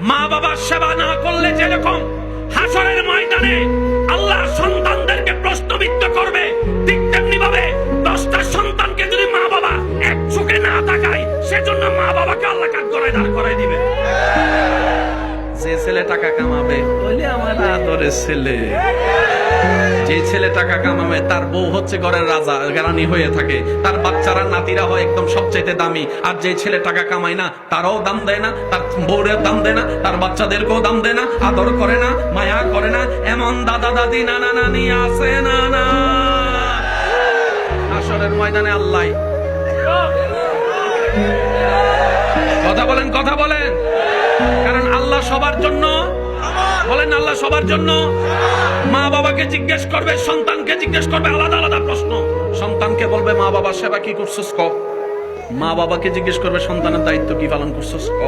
মা বাবার সেবা না করলে যেরকম হাসরের ময়দানে আল্লাহ সন্তানদেরকে প্রশ্নবিদ্ধ করবে, ঠিক তেমনি ভাবে 10টা সন্তানকে যদি মা বাবা এক চোখে না তাকায়, সেজন্য মা বাবাকে আল্লাহ কাঠগড়ায় দাঁড় করায় দিবে। যে ছেলে টাকা কামাবে বলে আমার আদরের ছেলে, যে ছেলে টাকা কামাবে তার বউ হচ্ছে ঘরের রাজা রানী হয়ে থাকে, তার বাচ্চারা নাতিরা হয় একদম সবচাইতে দামি। আর যে ছেলে টাকা কামায় না তারও দাম দেয় না, তার বউরের দাম দেয় না, তার বাচ্চাদেরকেও দাম দেয় না, আদর করে না, মায়া করে না, এমন দাদা দাদি নানা নানি আছে না? না, হাসরের ময়দানে আল্লাহ। কথা বলেন, কথা বলেন। কারণ আল্লাহ সবার জন্য, বলেন আল্লাহ সবার জন্য। মা বাবাকে জিজ্ঞেস করবে, সন্তানকে জিজ্ঞেস করবে, আলাদা আলাদা প্রশ্ন। সন্তানকে বলবে মা বাবার সেবা কি করছস ক, মা বাবাকে জিজ্ঞেস করবে সন্তানের দায়িত্ব কি পালন করছস ক।